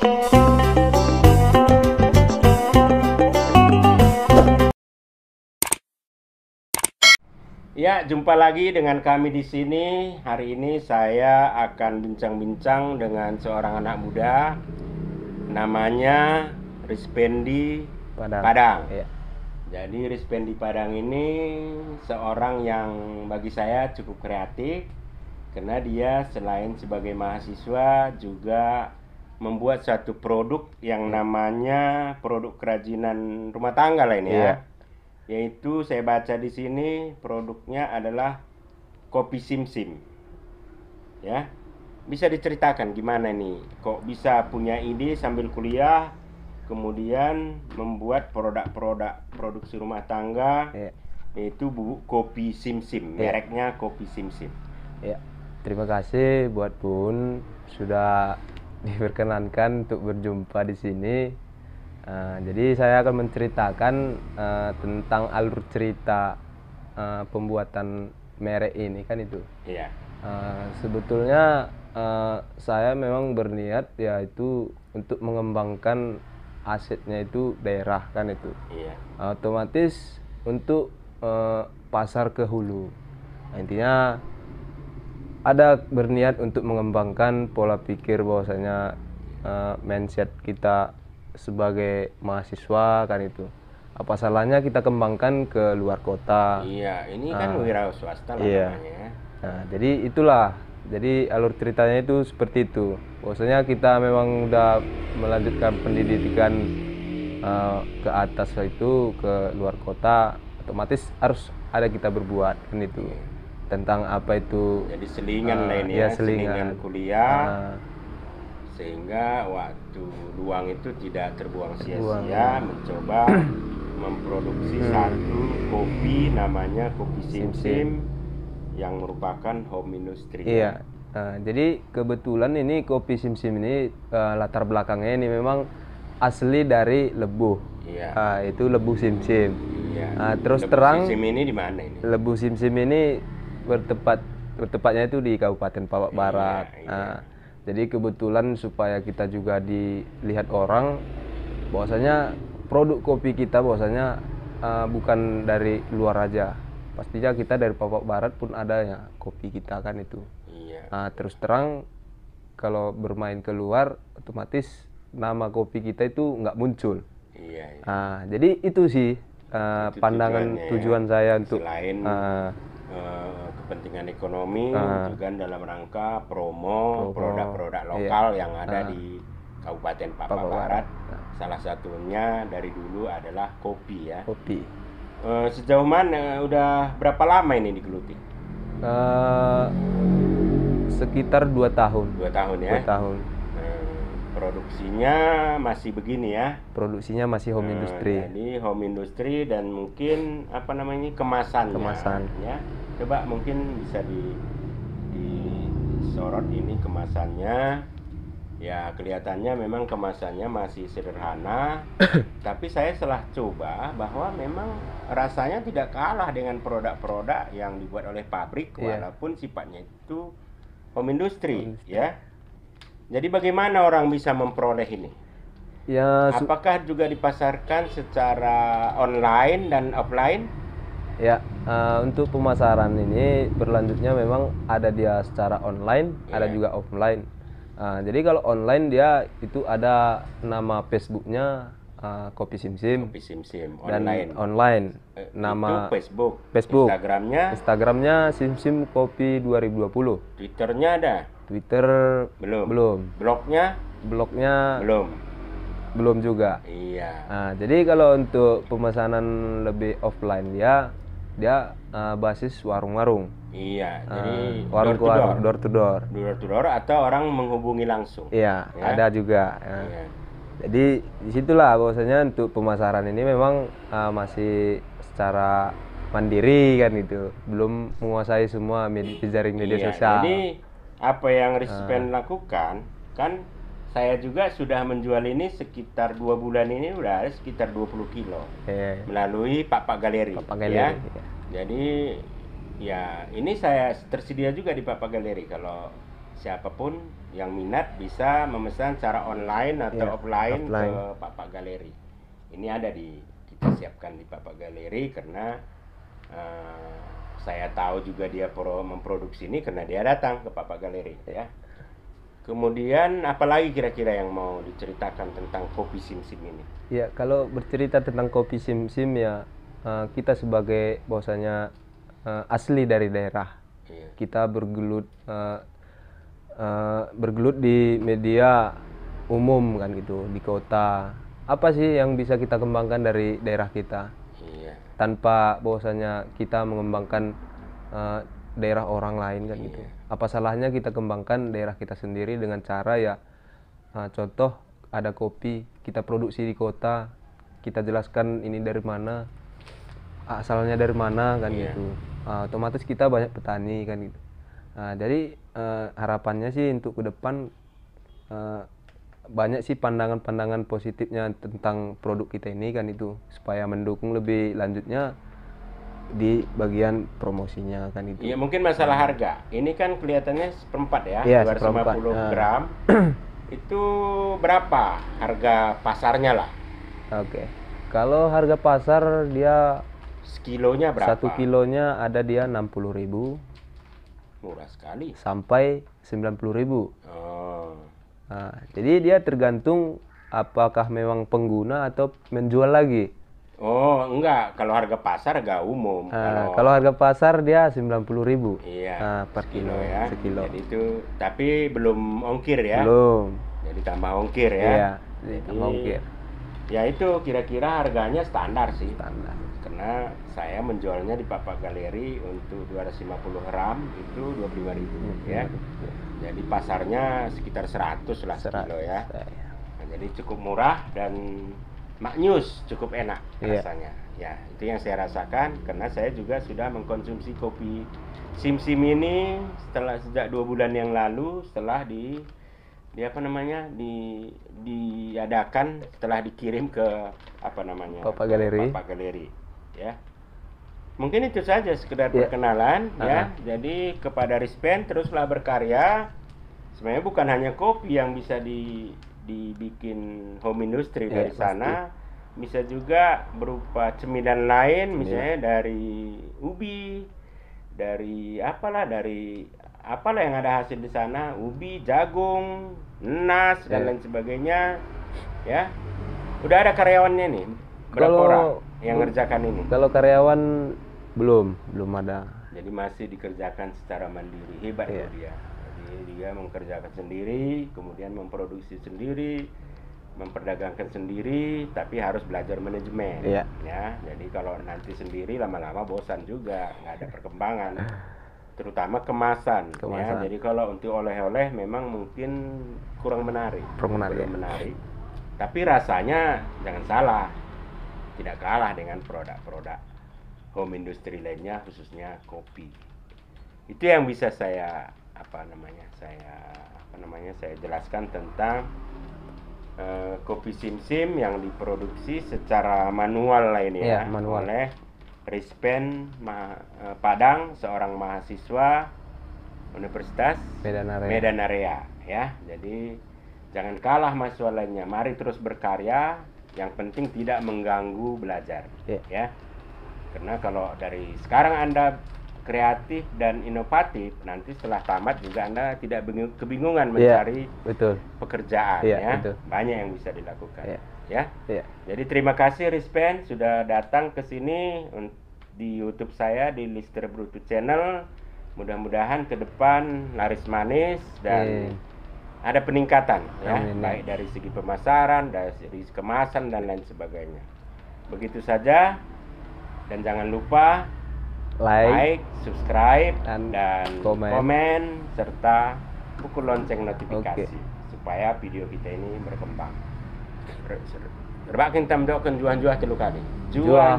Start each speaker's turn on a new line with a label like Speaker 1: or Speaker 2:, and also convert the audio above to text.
Speaker 1: Ya, jumpa lagi dengan kami di sini. Hari ini saya akan bincang-bincang dengan seorang anak muda, namanya Rizpendi Padang.
Speaker 2: Ya.
Speaker 1: Jadi Rizpendi Padang ini seorang yang bagi saya cukup kreatif, karena dia selain sebagai mahasiswa juga membuat satu produk yang namanya produk kerajinan rumah tangga lah ini ya. Yaitu saya baca di sini produknya adalah kopi simsim. Ya. Bisa diceritakan gimana nih kok bisa punya ide sambil kuliah kemudian membuat produk-produk produksi rumah tangga, yaitu kopi simsim, mereknya kopi simsim.
Speaker 2: Ya. Terima kasih buat Bun sudah diperkenankan untuk berjumpa di sini. Jadi saya akan menceritakan tentang alur cerita pembuatan merek ini kan itu.
Speaker 1: Iya.
Speaker 2: Sebetulnya saya memang berniat yaitu untuk mengembangkan asetnya itu daerah kan itu.
Speaker 1: Iya.
Speaker 2: Otomatis untuk pasar ke hulu. Intinya ada berniat untuk mengembangkan pola pikir bahwasanya mindset kita sebagai mahasiswa kan itu. Apa salahnya kita kembangkan ke luar kota?
Speaker 1: Iya, ini kan wira swasta lah namanya.
Speaker 2: Nah, jadi itulah. Jadi alur ceritanya itu seperti itu. Bahwasanya kita memang udah melanjutkan pendidikan ke atas itu ke luar kota, otomatis harus ada kita berbuat kan itu. Tentang apa itu?
Speaker 1: Jadi selingan lah ini ya, selingan kuliah. Sehingga waktu luang itu tidak terbuang sia-sia, mencoba memproduksi satu kopi namanya kopi simsim yang merupakan home industry.
Speaker 2: Iya. Jadi kebetulan ini kopi simsim ini latar belakangnya ini memang asli dari Lebuh.
Speaker 1: Iya.
Speaker 2: Itu Lebuh simsim.
Speaker 1: Iya.
Speaker 2: Terus
Speaker 1: Lebuh
Speaker 2: terang
Speaker 1: simsim ini di mana ini?
Speaker 2: Lebuh simsim ini bertepatnya itu di Kabupaten Papua Barat.
Speaker 1: Iya.
Speaker 2: Jadi kebetulan supaya kita juga dilihat orang bahwasanya produk kopi kita bahwasanya bukan dari luar aja. Pastinya kita dari Papua Barat pun ada ya kopi kita kan itu.
Speaker 1: Iya.
Speaker 2: Terus terang kalau bermain keluar otomatis nama kopi kita itu nggak muncul.
Speaker 1: Iya.
Speaker 2: Jadi itu sih
Speaker 1: Itu
Speaker 2: pandangan tujuan saya untuk
Speaker 1: selain kepentingan ekonomi juga dalam rangka promo produk-produk lokal yang ada di Kabupaten Papua Barat. Salah satunya dari dulu adalah kopi ya.
Speaker 2: Kopi.
Speaker 1: Sejauh mana udah berapa lama ini digeluti?
Speaker 2: Sekitar 2 tahun.
Speaker 1: 2 tahun ya.
Speaker 2: 2 tahun.
Speaker 1: Produksinya masih begini ya.
Speaker 2: Produksinya masih home industry.
Speaker 1: Jadi home industry dan mungkin apa namanya kemasannya.
Speaker 2: Kemasan.
Speaker 1: Ya. Coba mungkin bisa disorot ini kemasannya. Ya kelihatannya memang kemasannya masih sederhana. Tapi saya setelah coba bahwa memang rasanya tidak kalah dengan produk-produk yang dibuat oleh pabrik, walaupun sifatnya itu home industry. Ya. Jadi bagaimana orang bisa memperoleh ini?
Speaker 2: Ya,
Speaker 1: apakah juga dipasarkan secara online dan offline?
Speaker 2: Ya, untuk pemasaran ini berlanjutnya memang ada dia secara online, ada juga offline. Jadi kalau online dia itu ada nama Facebooknya Kopi Simsim.
Speaker 1: Kopi Simsim
Speaker 2: online. Dan online. Nama
Speaker 1: itu
Speaker 2: Facebook.
Speaker 1: Instagramnya
Speaker 2: Simsim Kopi 2020.
Speaker 1: Twitternya ada?
Speaker 2: Twitter belum.
Speaker 1: Blognya
Speaker 2: belum juga.
Speaker 1: Iya.
Speaker 2: Jadi kalau untuk pemesanan lebih offline dia basis warung-warung.
Speaker 1: Iya. Jadi
Speaker 2: warung ke warung, door to door
Speaker 1: atau orang menghubungi langsung.
Speaker 2: Iya, ya? Ada juga. Iya. Jadi disitulah bahwasanya untuk pemasaran ini memang masih secara mandiri kan itu, belum menguasai semua jejaring media sosial.
Speaker 1: Jadi apa yang Rizpen lakukan kan, saya juga sudah menjual ini sekitar 2 bulan ini udah ada sekitar 20 kilo melalui Papa Galeri. Ya. Jadi ya ini saya tersedia juga di Papa Galeri. Kalau siapapun yang minat bisa memesan secara online atau offline ke Papak Galeri. Ini ada kita siapkan di Papak Galeri karena saya tahu juga dia memproduksi ini karena dia datang ke Papak Galeri ya. Kemudian apalagi kira-kira yang mau diceritakan tentang kopi Sim-Sim ini?
Speaker 2: Ya, kalau bercerita tentang kopi Sim-Sim ya, kita sebagai bahwasanya asli dari daerah. Kita bergelut di media umum kan gitu, di kota. Apa sih yang bisa kita kembangkan dari daerah kita? Tanpa bahwasanya kita mengembangkan daerah orang lain kan gitu. Apa salahnya kita kembangkan daerah kita sendiri dengan cara ya, contoh ada kopi kita produksi di kota, kita jelaskan ini dari mana, asalnya dari mana kan gitu. Otomatis kita banyak petani kan gitu. Jadi harapannya sih untuk ke depan banyak sih pandangan-pandangan positifnya tentang produk kita ini kan itu, supaya mendukung lebih lanjutnya di bagian promosinya kan itu.
Speaker 1: Iya, mungkin masalah harga. Ini kan kelihatannya seperempat ya,
Speaker 2: iya,
Speaker 1: 250 gram. Itu berapa harga pasarnya lah?
Speaker 2: Oke. Kalau harga pasar dia
Speaker 1: sekilonya berapa?
Speaker 2: 1 kilonya ada dia 60.000.
Speaker 1: Murah sekali.
Speaker 2: Sampai 90.000.
Speaker 1: Oh.
Speaker 2: Nah, jadi dia tergantung apakah memang pengguna atau menjual lagi.
Speaker 1: Oh, enggak. Kalau harga pasar agak umum.
Speaker 2: Kalau harga pasar dia 90.000.
Speaker 1: Iya.
Speaker 2: Per kilo
Speaker 1: ya.
Speaker 2: Sekilo.
Speaker 1: Jadi itu, tapi belum ongkir ya?
Speaker 2: Belum.
Speaker 1: Jadi tambah ongkir ya?
Speaker 2: Iya, tambah ongkir.
Speaker 1: Ya itu kira-kira harganya standar sih.
Speaker 2: Standar.
Speaker 1: Karena saya menjualnya di Papak Galeri untuk 250 gram itu 25.000 ya. Jadi pasarnya sekitar 100 lah sekilo ya. Nah, jadi cukup murah dan maknyus, cukup enak rasanya. Ya, itu yang saya rasakan karena saya juga sudah mengkonsumsi kopi Sim-Sim ini sejak 2 bulan yang lalu setelah diadakan, setelah dikirim ke
Speaker 2: Papak Galeri.
Speaker 1: Papak Galeri ya. Mungkin itu saja sekedar perkenalan ya. Jadi kepada Rispen teruslah berkarya. Sebenarnya bukan hanya kopi yang bisa dibikin home industry dari sana, bisa juga berupa cemilan lain, misalnya dari ubi, dari apalah yang ada hasil di sana, ubi, jagung, nas dan lain sebagainya ya. Udah ada karyawannya nih, berapa orang yang ngerjakan ini?
Speaker 2: Kalau karyawan belum ada.
Speaker 1: Jadi masih dikerjakan secara mandiri. Hebat dia. Jadi dia mengerjakan sendiri, kemudian memproduksi sendiri, memperdagangkan sendiri, tapi harus belajar manajemen ya. Jadi kalau nanti sendiri lama-lama bosan juga, nggak ada perkembangan. Terutama kemasan. Ya. Jadi kalau untuk oleh-oleh memang mungkin kurang menarik. Belum menarik. Tapi rasanya jangan salah, tidak kalah dengan produk-produk home industry lainnya, khususnya kopi. Itu yang bisa saya saya jelaskan tentang kopi Sim-Sim yang diproduksi secara manual lainnya oleh Rispen Padang, seorang mahasiswa Universitas Medan Area ya. Jadi jangan kalah mahasiswa lainnya, mari terus berkarya, yang penting tidak mengganggu belajar ya. Karena kalau dari sekarang Anda kreatif dan inovatif, nanti setelah tamat juga Anda tidak kebingungan mencari pekerjaan ya. Banyak yang bisa dilakukan ya. Jadi terima kasih Rispen sudah datang ke sini di YouTube saya di Lister Brutu Channel. Mudah-mudahan ke depan laris manis dan ada peningkatan ya, baik dari segi pemasaran, dari segi kemasan dan lain sebagainya. Begitu saja, dan jangan lupa like, subscribe, dan komen serta pukul lonceng notifikasi supaya video kita ini berkembang. Berbakin tam doken juan-juan 3 kali. Juan.